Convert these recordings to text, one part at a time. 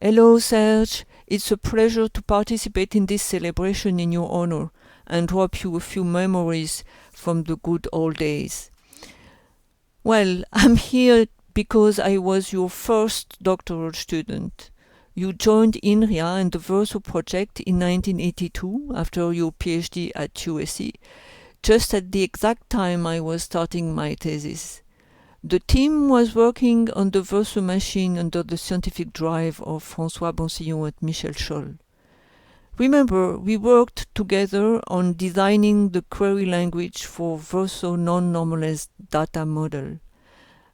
Hello, Serge. It's a pleasure to participate in this celebration in your honor and drop you a few memories from the good old days. Well, I'm here because I was your first doctoral student. You joined INRIA and the Verso project in 1982 after your PhD at USC, just at the exact time I was starting my thesis. The team was working on the Verso machine under the scientific drive of François Bonsillon and Michel Scholl. Remember, we worked together on designing the query language for Verso non-normalized data model.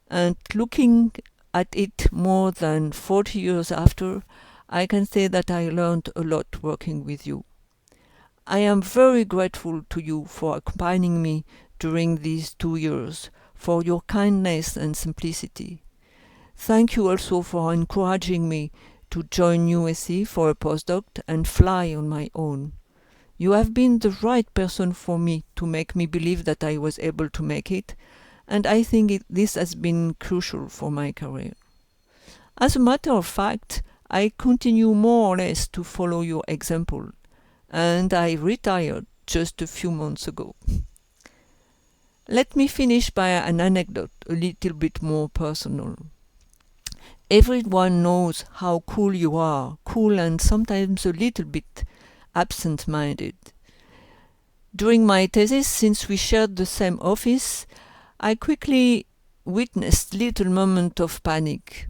And looking at it more than 40 years after, I can say that I learned a lot working with you. I am very grateful to you for accompanying me during these 2 years, for your kindness and simplicity. Thank you also for encouraging me to join USC for a postdoc and fly on my own. You have been the right person for me to make me believe that I was able to make it, and I think this has been crucial for my career. As a matter of fact, I continue more or less to follow your example, and I retired just a few months ago. Let me finish by an anecdote a little bit more personal. Everyone knows how cool you are, cool and sometimes a little bit absent-minded. During my thesis, since we shared the same office, I quickly witnessed little moments of panic.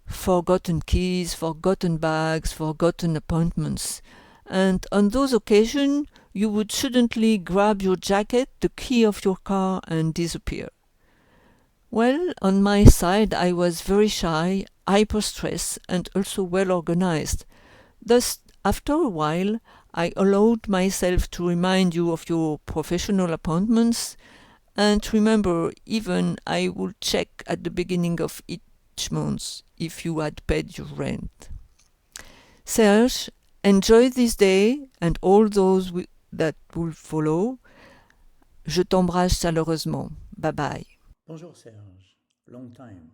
Forgotten keys, forgotten bags, forgotten appointments. And on those occasions, you would suddenly grab your jacket, the key of your car, and disappear. Well, on my side, I was very shy, hyper-stressed, and also well-organized. Thus, after a while, I allowed myself to remind you of your professional appointments, and remember, even I would check at the beginning of each month if you had paid your rent. Serge, enjoy this day and all those that will follow. Je t'embrasse chaleureusement. Bye bye. Bonjour Serge, long time.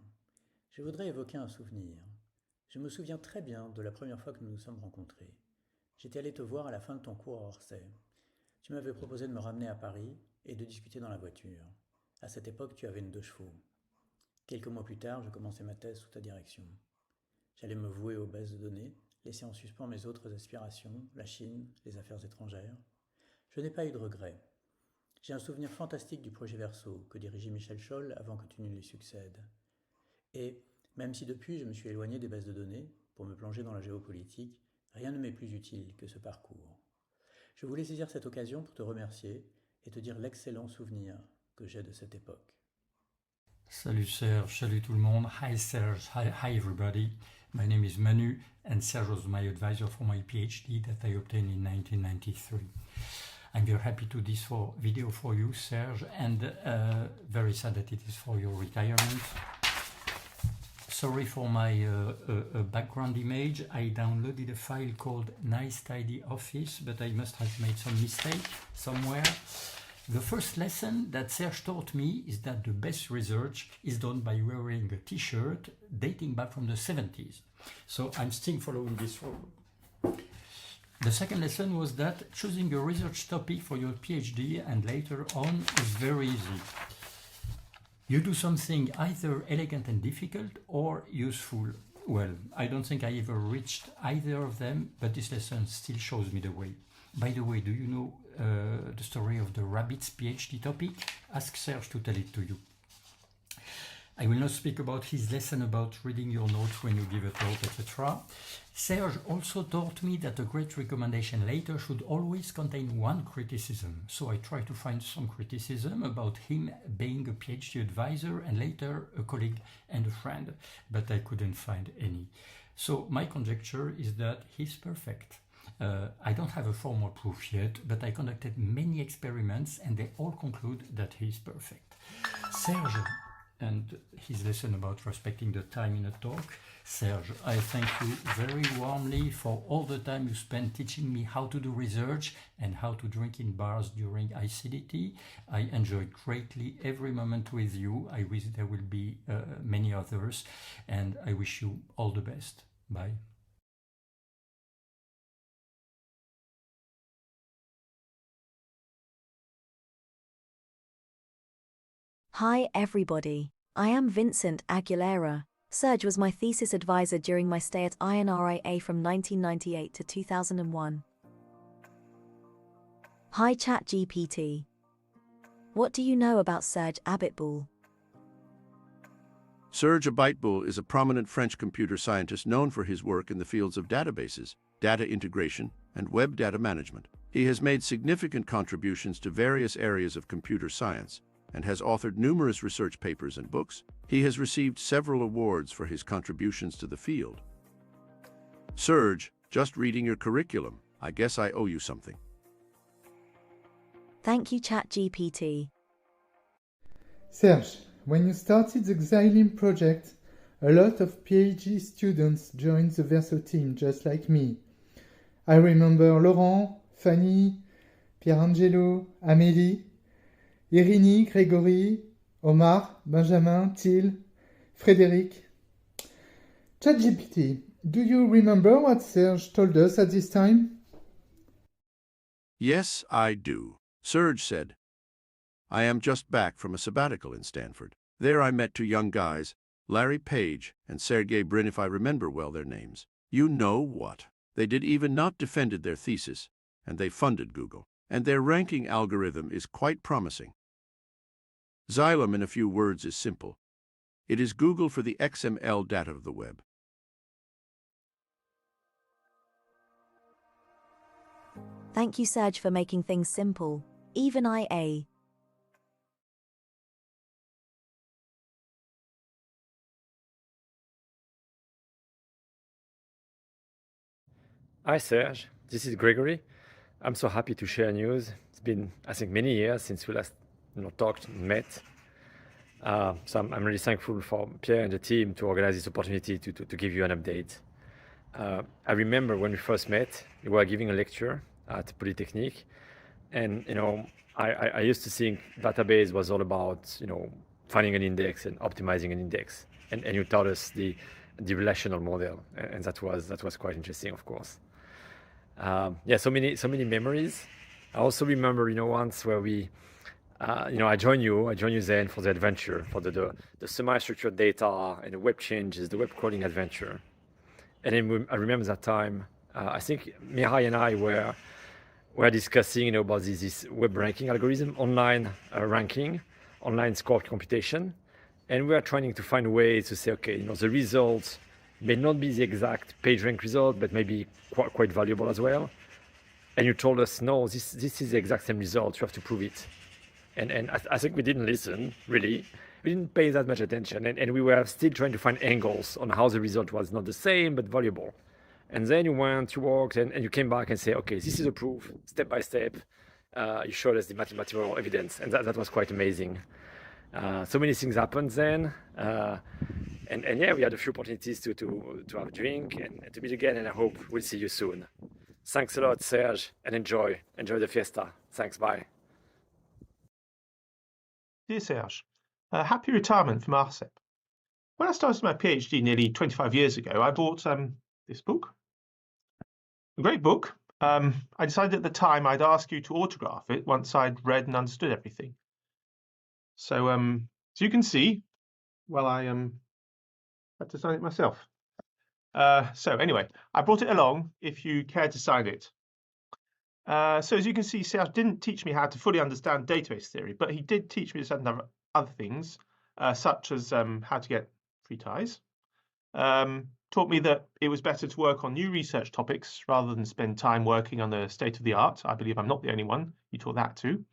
Je voudrais évoquer un souvenir. Je me souviens très bien de la première fois que nous nous sommes rencontrés. J'étais allé te voir à la fin de ton cours à Orsay. Tu m'avais proposé de me ramener à Paris et de discuter dans la voiture. À cette époque, tu avais une 2 chevaux. Quelques mois plus tard, je commençais ma thèse sous ta direction. J'allais me vouer aux bases de données, laisser en suspens mes autres aspirations, la Chine, les affaires étrangères. Je n'ai pas eu de regrets. J'ai un souvenir fantastique du projet Verso que dirigeait Michel Scholl avant que tu ne lui succèdes. Et, même si depuis je me suis éloigné des bases de données pour me plonger dans la géopolitique, rien ne m'est plus utile que ce parcours. Je voulais saisir cette occasion pour te remercier et te dire l'excellent souvenir que j'ai de cette époque. Salut Serge, salut tout le monde. Hi Serge, hi everybody. My name is Manu and Serge was my advisor for my PhD that I obtained in 1993. I'm very happy to do this video for you, Serge, and very sad that it is for your retirement. Sorry for my background image. I downloaded a file called Nice Tidy Office, but I must have made some mistake somewhere. The first lesson that Serge taught me is that the best research is done by wearing a t-shirt dating back from the 70s. So I'm still following this rule. The second lesson was that choosing a research topic for your PhD and later on is very easy. You do something either elegant and difficult or useful. Well, I don't think I ever reached either of them, but this lesson still shows me the way. By the way, do you know the story of the rabbit's PhD topic? Ask Serge to tell it to you. I will not speak about his lesson about reading your notes when you give a talk, etc. Serge also taught me that a great recommendation later should always contain one criticism. So I tried to find some criticism about him being a PhD advisor and later a colleague and a friend, but I couldn't find any. So my conjecture is that he's perfect. I don't have a formal proof yet, but I conducted many experiments and they all conclude that he is perfect. Serge, and his lesson about respecting the time in a talk. Serge, I thank you very warmly for all the time you spent teaching me how to do research and how to drink in bars during ICDT. I enjoyed greatly every moment with you. I wish there will be many others, and I wish you all the best. Bye. Hi everybody, I am Vincent Aguilera. Serge was my thesis advisor during my stay at INRIA from 1998 to 2001. Hi ChatGPT. What do you know about Serge Abiteboul? Serge Abiteboul is a prominent French computer scientist known for his work in the fields of databases, data integration, and web data management. He has made significant contributions to various areas of computer science and has authored numerous research papers and books. He has received several awards for his contributions to the field. Serge, just reading your curriculum, I guess I owe you something. Thank you ChatGPT. Serge, when you started the Xylem project, a lot of PhD students joined the Verso team, just like me. I remember Laurent, Fanny, Pierangelo, Amélie, Irini, Grégory, Omar, Benjamin, Till, Frédéric. ChatGPT, do you remember what Serge told us at this time? Yes, I do. Serge said, I am just back from a sabbatical in Stanford. There I met two young guys, Larry Page and Sergey Brin, if I remember well their names. You know what? They did even not defended their thesis, and they funded Google. And their ranking algorithm is quite promising. Xylem, in a few words, is simple. It is Google for the XML data of the web. Thank you Serge for making things simple, even IA. Hi Serge, this is Gregory. I'm so happy to share news. It's been, I think, many years since we last talked and met. So I'm really thankful for Pierre and the team to organize this opportunity to give you an update. I remember when we first met, you were giving a lecture at Polytechnique, and I used to think database was all about finding an index and optimizing an index, and you taught us the relational model, and that was quite interesting, of course. So many memories. I also remember once where we I joined you then for the adventure, for the semi-structured data and the web changes, the web crawling adventure. And then I remember that time, I think Mihai and I were discussing about this web ranking algorithm, online ranking, online score computation. And we are trying to find ways to say, okay, the results may not be the exact PageRank result, but maybe quite valuable as well. And you told us, no, this is the exact same result, you have to prove it. And I think we didn't listen, really. We didn't pay that much attention, and we were still trying to find angles on how the result was not the same, but valuable. And then you worked, and you came back and said, okay, this is a proof, step by step. You showed us the mathematical evidence, and that was quite amazing. So many things happened then. And we had a few opportunities to have a drink and to meet again, and I hope we'll see you soon. Thanks a lot, Serge, and enjoy the fiesta. Thanks, bye. Dear Serge, happy retirement from RCEP. When I started my PhD nearly 25 years ago, I bought this book. A great book. I decided at the time I'd ask you to autograph it once I'd read and understood everything. So, so you can see, well, I had to sign it myself. So anyway, I brought it along if you care to sign it. So as you can see, Serge didn't teach me how to fully understand database theory, but he did teach me certain other things, such as how to get free ties. Taught me that it was better to work on new research topics rather than spend time working on the state of the art. I believe I'm not the only one. He taught that too.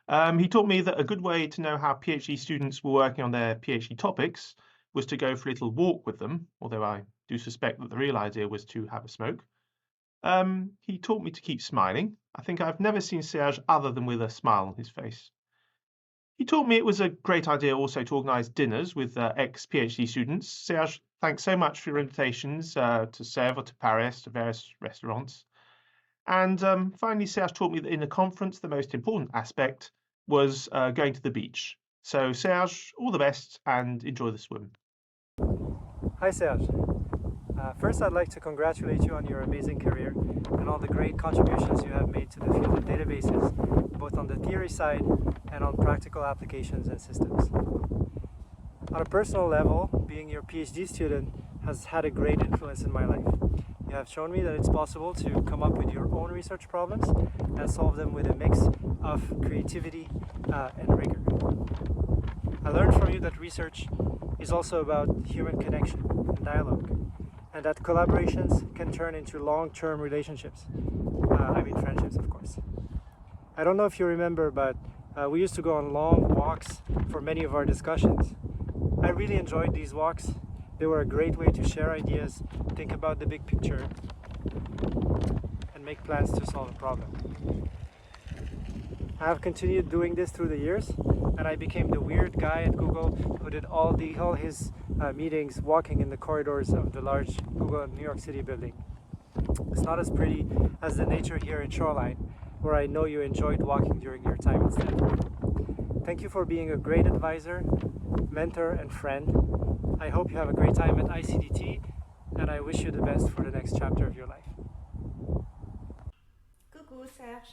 He taught me that a good way to know how PhD students were working on their PhD topics was to go for a little walk with them, although I do suspect that the real idea was to have a smoke. He taught me to keep smiling. I think I've never seen Serge other than with a smile on his face. He taught me it was a great idea also to organise dinners with ex-PhD students. Serge, thanks so much for your invitations to Sèvres, to Paris, to various restaurants. And finally, Serge taught me that in a conference, the most important aspect was going to the beach. So Serge, all the best and enjoy the swim. Hi Serge. First, I'd like to congratulate you on your amazing career and all the great contributions you have made to the field of databases, both on the theory side and on practical applications and systems. On a personal level, being your PhD student has had a great influence in my life. You have shown me that it's possible to come up with your own research problems and solve them with a mix of creativity and rigor. I learned from you that research is also about human connection and dialogue, and that collaborations can turn into long-term relationships. Friendships, of course. I don't know if you remember, but we used to go on long walks for many of our discussions. I really enjoyed these walks. They were a great way to share ideas, think about the big picture, and make plans to solve a problem. I have continued doing this through the years, and I became the weird guy at Google who did all his meetings walking in the corridors of the large Google New York City building. It's not as pretty as the nature here in Shoreline, where I know you enjoyed walking during your time instead. Thank you for being a great advisor, mentor, and friend. I hope you have a great time at ICDT, and I wish you the best for the next chapter of your life. Coucou Serge.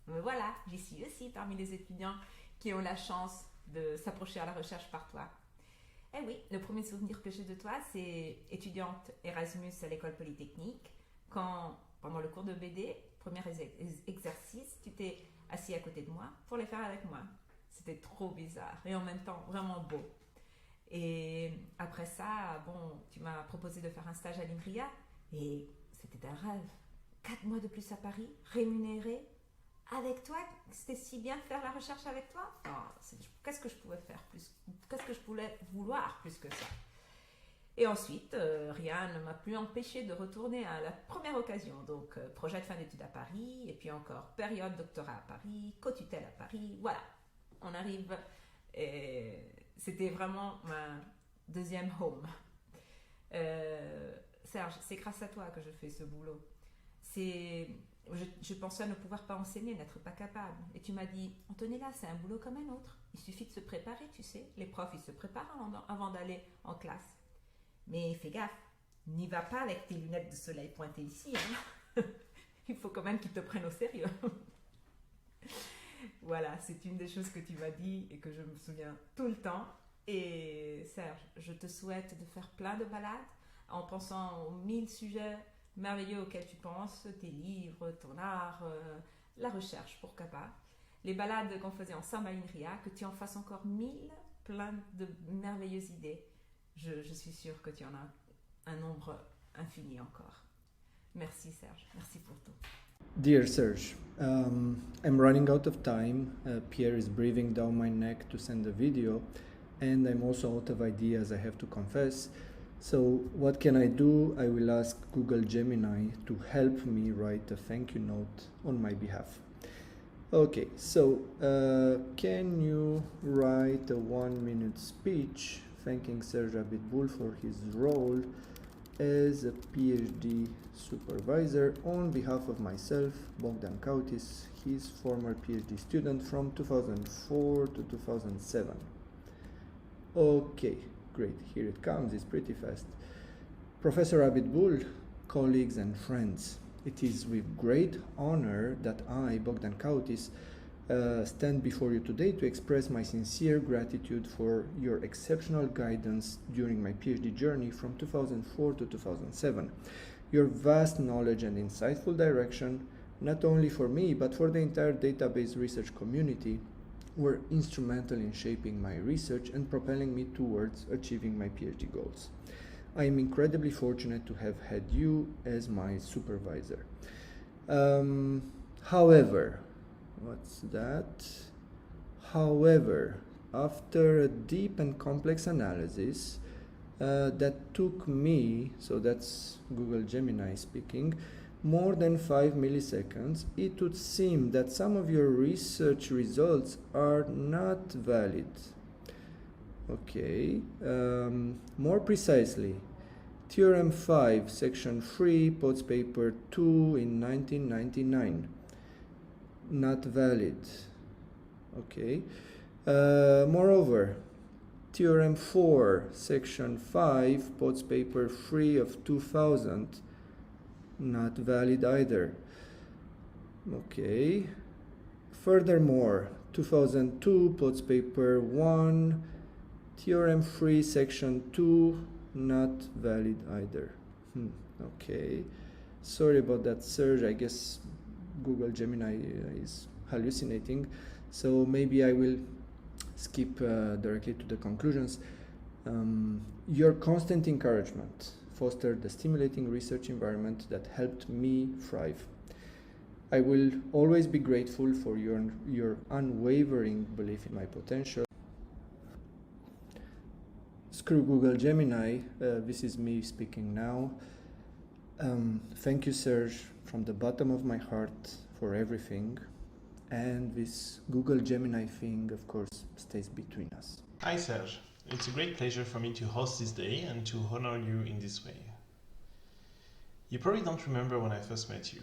Me voilà, j'y suis aussi parmi les étudiants qui ont la chance de s'approcher à la recherche par toi. Eh oui, le premier souvenir que j'ai de toi, c'est étudiante Erasmus à l'école polytechnique, quand, pendant le cours de BD, premier exercice, tu t'es assis à côté de moi pour les faire avec moi. C'était trop bizarre et en même temps vraiment beau. Et après ça, tu m'as proposé de faire un stage à l'INRIA et c'était un rêve. 4 mois de plus à Paris, rémunéré, avec toi, c'était si bien de faire la recherche avec toi. Qu'est-ce que je pouvais faire plus? Qu'est-ce que je pouvais vouloir plus que ça? Et ensuite, rien ne m'a plus empêché de retourner à la première occasion. Donc, projet de fin d'études à Paris, et puis encore période doctorat à Paris, co-tutelle à Paris. Voilà, on arrive. Et c'était vraiment ma deuxième home. Serge, c'est grâce à toi que je fais ce boulot. Je pensais ne pouvoir pas enseigner, n'être pas capable. Et tu m'as dit, Antonella, c'est un boulot comme un autre. Il suffit de se préparer, tu sais. Les profs, ils se préparent avant d'aller en classe. Mais fais gaffe, n'y va pas avec tes lunettes de soleil pointées ici. Hein. Il faut quand même qu'ils te prennent au sérieux. Voilà, c'est une des choses que tu m'as dit et que je me souviens tout le temps. Et Serge, je te souhaite de faire plein de balades en pensant aux 1000 sujets merveilleux auxquels tu penses, tes livres, ton art, la recherche, pourquoi pas. Les balades qu'on faisait ensemble à l'INRIA, que tu en fasses encore 1000, plein de merveilleuses idées. Je suis sûre que tu en as un nombre infini encore. Merci Serge, merci pour tout. Dear Serge, I'm running out of time. Pierre is breathing down my neck to send a video, and I'm also out of ideas, I have to confess. So what can I do? I will ask Google Gemini to help me write a thank you note on my behalf. Okay, so can you write a 1-minute speech thanking Serge Abiteboul for his role as a PhD supervisor on behalf of myself, Bogdan Kautis, his former PhD student from 2004 to 2007. Okay, great, here it comes, it's pretty fast. Professor Abiteboul, colleagues and friends, it is with great honor that I, Bogdan Kautis, stand before you today to express my sincere gratitude for your exceptional guidance during my PhD journey from 2004 to 2007. Your vast knowledge and insightful direction, not only for me, but for the entire database research community, were instrumental in shaping my research and propelling me towards achieving my PhD goals. I am incredibly fortunate to have had you as my supervisor. However, what's that? However, after a deep and complex analysis that took me, so that's Google Gemini speaking, more than 5 milliseconds, it would seem that some of your research results are not valid. Okay, more precisely, Theorem 5, Section 3, Potts Paper 2 in 1999. Not valid. Okay. Moreover, Theorem 4, section 5, Potts paper 3 of 2000, not valid either. Okay. Furthermore, 2002, Potts paper 1, Theorem 3, section 2, not valid either. Okay. Sorry about that, Serge. I guess Google Gemini is hallucinating. So maybe I will skip directly to the conclusions. Your constant encouragement fostered a stimulating research environment that helped me thrive. I will always be grateful for your unwavering belief in my potential. Screw Google Gemini, this is me speaking now. Thank you, Serge, from the bottom of my heart for everything. And this Google Gemini thing, of course, stays between us. Hi, Serge. It's a great pleasure for me to host this day and to honor you in this way. You probably don't remember when I first met you.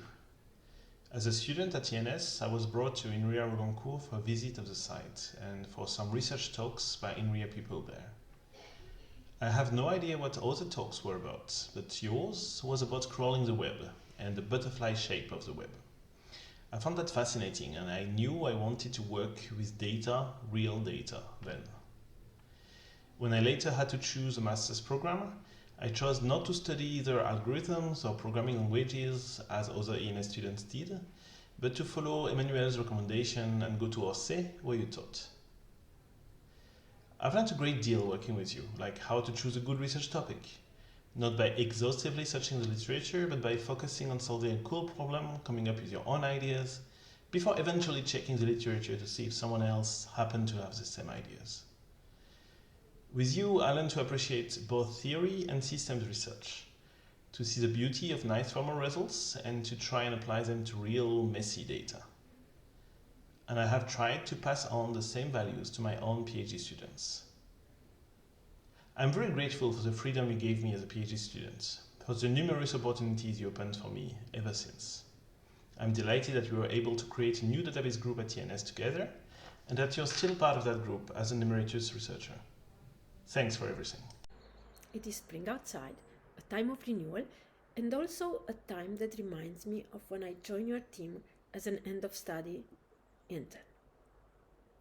As a student at ENS, I was brought to INRIA Rolancourt for a visit of the site and for some research talks by INRIA people there. I have no idea what other talks were about, but yours was about crawling the web and the butterfly shape of the web. I found that fascinating, and I knew I wanted to work with data, real data, then. When I later had to choose a master's program, I chose not to study either algorithms or programming languages as other ENS students did, but to follow Emmanuel's recommendation and go to Orsay, where you taught. I've learned a great deal working with you, like how to choose a good research topic, not by exhaustively searching the literature, but by focusing on solving a cool problem, coming up with your own ideas, before eventually checking the literature to see if someone else happened to have the same ideas. With you, I learned to appreciate both theory and systems research, to see the beauty of nice formal results and to try and apply them to real, messy data. And I have tried to pass on the same values to my own PhD students. I'm very grateful for the freedom you gave me as a PhD student, for the numerous opportunities you opened for me ever since. I'm delighted that we were able to create a new database group at ENS together, and that you're still part of that group as an emeritus researcher. Thanks for everything. It is spring outside, a time of renewal, and also a time that reminds me of when I joined your team as an end-of-study intern.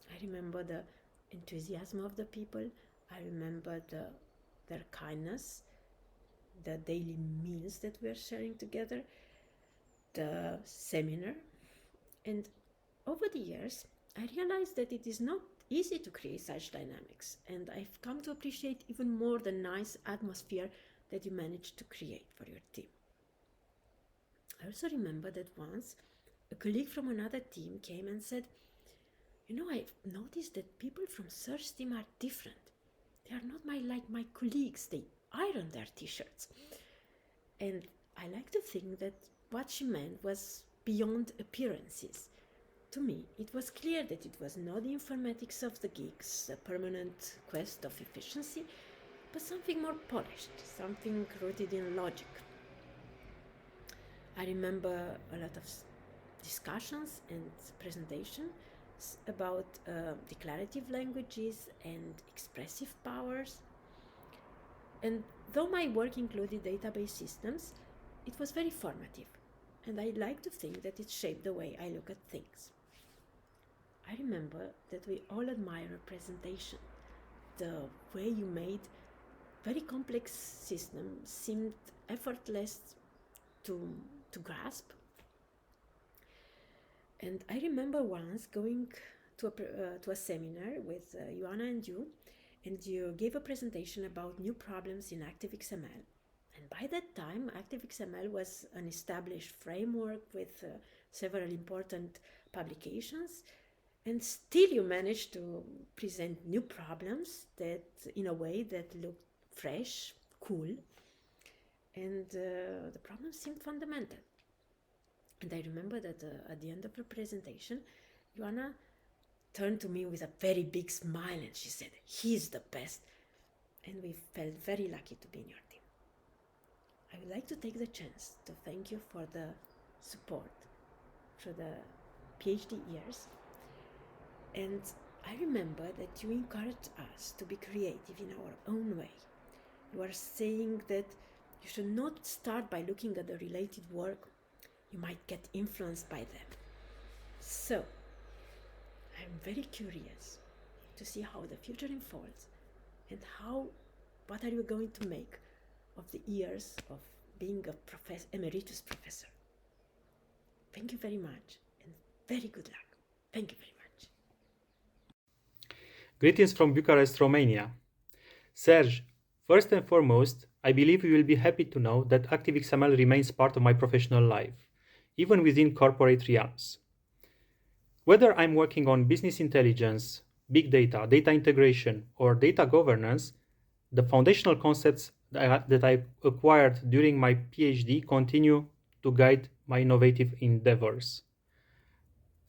I remember the enthusiasm of the people, I remember their kindness, the daily meals that we are sharing together, the seminar, and over the years I realized that it is not easy to create such dynamics, and I've come to appreciate even more the nice atmosphere that you managed to create for your team. I also remember that once a colleague from another team came and said, I've noticed that people from Serge's team are different. They are not like my colleagues. They iron their t-shirts. And I like to think that what she meant was beyond appearances. To me, it was clear that it was not the informatics of the geeks, a permanent quest of efficiency, but something more polished, something rooted in logic. I remember a lot of discussions and presentations about declarative languages and expressive powers. And though my work included database systems, it was very formative, and I like to think that it shaped the way I look at things. I remember that we all admire representation. The way you made very complex systems seemed effortless to grasp. And I remember once going to a seminar with Joanna and you gave a presentation about new problems in ActiveXML. And by that time, ActiveXML was an established framework with several important publications, and still you managed to present new problems that in a way that looked fresh, cool, and the problem seemed fundamental. And I remember that at the end of her presentation, Joanna turned to me with a very big smile and she said, "He's the best." And we felt very lucky to be in your team. I would like to take the chance to thank you for the support for the PhD years. And I remember that you encouraged us to be creative in our own way. You are saying that you should not start by looking at the related work. You might get influenced by them. So, I'm very curious to see how the future unfolds and what are you going to make of the years of being a emeritus professor. Thank you very much and very good luck. Thank you very much. Greetings from Bucharest, Romania. Serge, first and foremost, I believe you will be happy to know that ActiveXML remains part of my professional life, even within corporate realms. Whether I'm working on business intelligence, big data, data integration, or data governance, the foundational concepts that I acquired during my PhD continue to guide my innovative endeavors.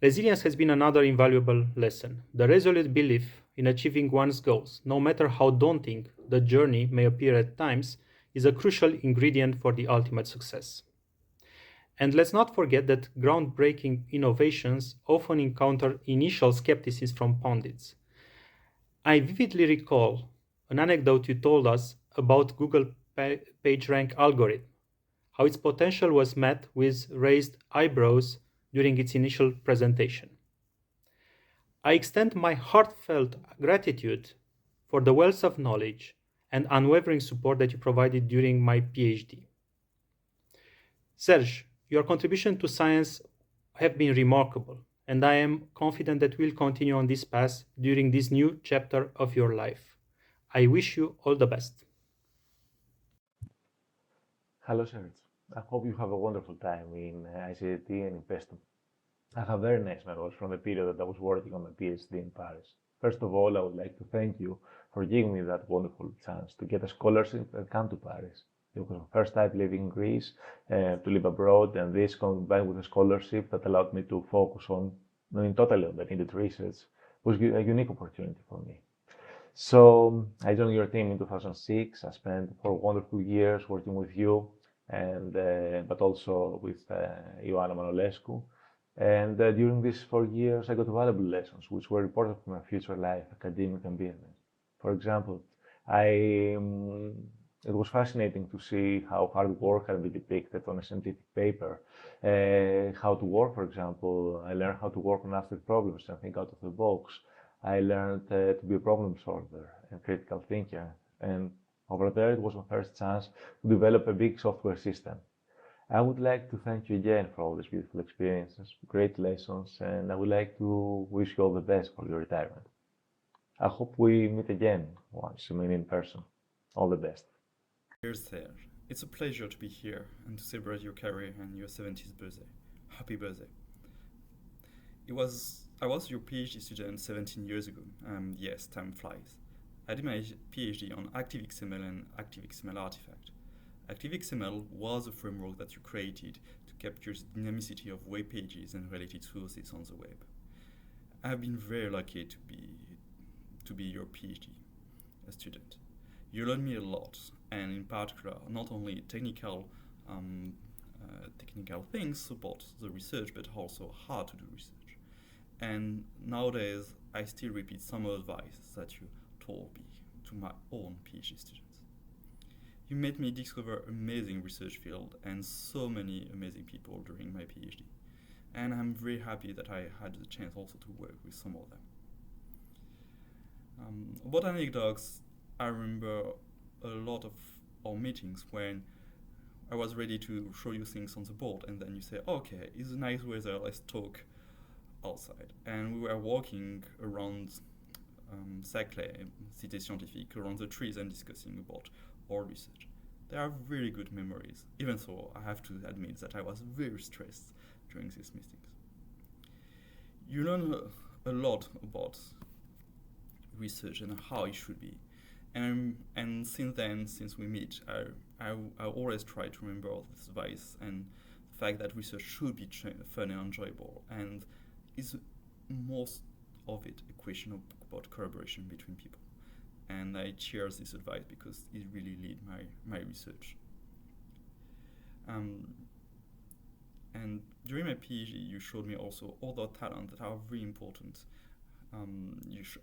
Resilience has been another invaluable lesson. The resolute belief in achieving one's goals, no matter how daunting the journey may appear at times, is a crucial ingredient for the ultimate success. And let's not forget that groundbreaking innovations often encounter initial skepticism from pundits. I vividly recall an anecdote you told us about Google PageRank algorithm, how its potential was met with raised eyebrows during its initial presentation. I extend my heartfelt gratitude for the wealth of knowledge and unwavering support that you provided during my PhD. Serge, your contribution to science have been remarkable, and I am confident that we'll continue on this path during this new chapter of your life. I wish you all the best. Hello, Serge. I hope you have a wonderful time in ICDT and in Pesto. I have very nice memories from the period that I was working on my PhD in Paris. First of all, I would like to thank you for giving me that wonderful chance to get a scholarship and come to Paris. It was my first time living in Greece, to live abroad, and this combined with a scholarship that allowed me to focus on totally on the needed research was a unique opportunity for me. So I joined your team in 2006. I spent 4 wonderful years working with you, and but also with Ioana Manolescu. And during these 4 years, I got valuable lessons which were important for my future life, academic and business. For example, it was fascinating to see how hard work can be depicted on a scientific paper. How to work, for example, I learned how to work on abstract problems and think out of the box. I learned to be a problem solver and critical thinker. And over there, it was my first chance to develop a big software system. I would like to thank you again for all these beautiful experiences, great lessons, and I would like to wish you all the best for your retirement. I hope we meet again once, in person. All the best. Dear Serge, it's a pleasure to be here and to celebrate your career and your 70th birthday. Happy birthday. I was your PhD student 17 years ago, and yes, time flies. I did my PhD on ActiveXML and ActiveXML Artifact. ActiveXML was a framework that you created to capture the dynamicity of web pages and related sources on the web. I have been very lucky to be your PhD student. You learned me a lot, and in particular, not only technical things about the research, but also how to do research. And nowadays, I still repeat some advice that you told me to my own PhD students. You made me discover amazing research field and so many amazing people during my PhD. And I'm very happy that I had the chance also to work with some of them. About anecdotes, I remember a lot of our meetings when I was ready to show you things on the board, and then you say, okay, it's a nice weather, let's talk outside. And we were walking around Saclay, Cité Scientifique, around the trees and discussing about our research. They are really good memories, even though I have to admit that I was very stressed during these meetings. You learn a lot about research and how it should be. And since then, since we meet, I always try to remember this advice and the fact that research should be fun and enjoyable, and is most of it a question about collaboration between people. And I cherish this advice because it really lead my research. And during my PhD, you showed me also other talents that are very important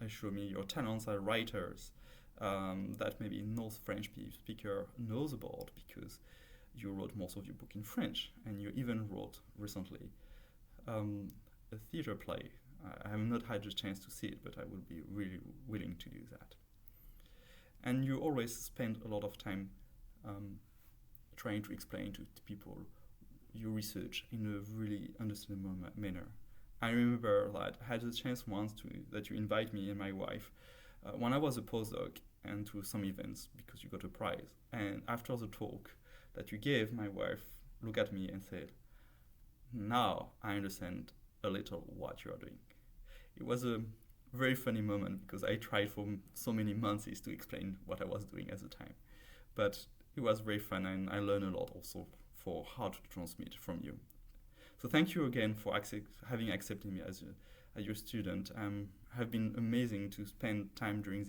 show me your talents as writers that maybe no French speaker knows about, because you wrote most of your book in French, and you even wrote recently a theater play. I have not had the chance to see it, but I would be really willing to do that. And you always spend a lot of time trying to explain to people your research in a really understandable manner. I remember that I had the chance once that you invite me and my wife when I was a postdoc and to some events because you got a prize. And after the talk that you gave, my wife looked at me and said, "Now I understand a little what you are doing." It was a very funny moment because I tried for so many months to explain what I was doing at the time. But it was very fun, and I learned a lot also for how to transmit from you. So thank you again for having accepted me as your student. Have been amazing to spend time during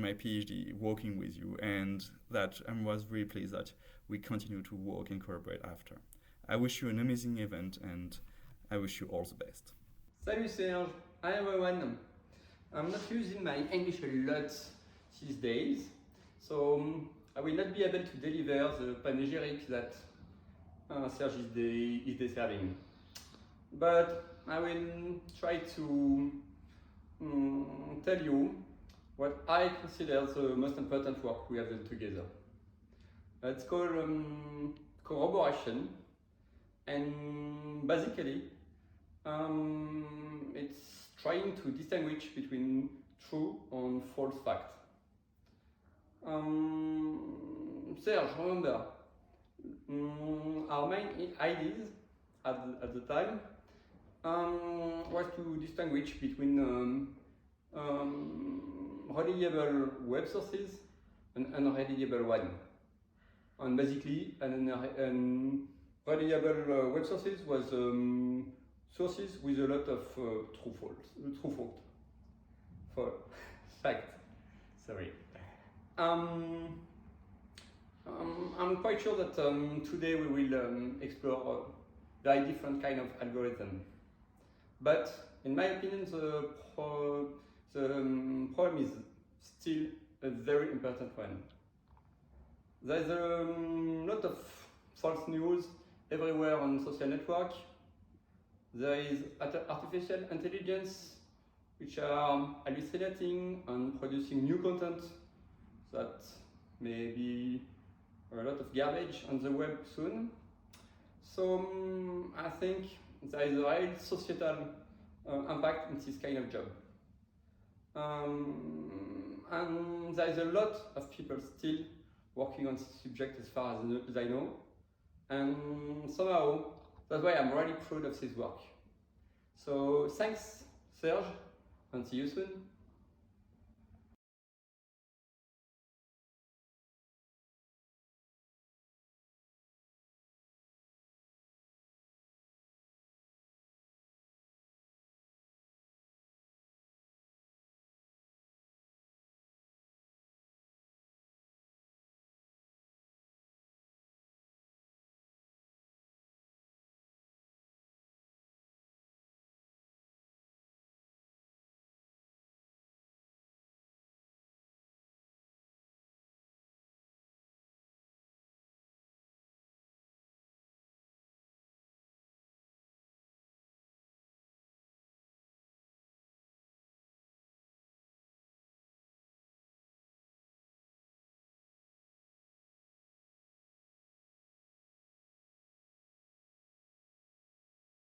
my PhD working with you, and that I was really pleased that we continue to work and collaborate after. I wish you an amazing event, and I wish you all the best. Salut Serge, hi everyone. I'm not using my English a lot these days, so I will not be able to deliver the panegyric that Serge is deserving. But I will try to tell you what I consider the most important work we have done together. It's called corroboration, and basically it's trying to distinguish between true and false fact. Serge, remember, our main ideas at the time was to distinguish between reliable web sources and unreliable one. And basically, an reliable web sources was sources with a lot of true fact. Sorry. I'm quite sure that today we will explore very different kind of algorithm. But in my opinion, the problem is still a very important one. There's a lot of false news everywhere on social network. There is artificial intelligence, which are hallucinating and producing new content that may be a lot of garbage on the web soon. So I think there is a real societal impact in this kind of job. And there is a lot of people still working on this subject as far as I know. And somehow, that's why I'm really proud of this work. So thanks, Serge, and see you soon.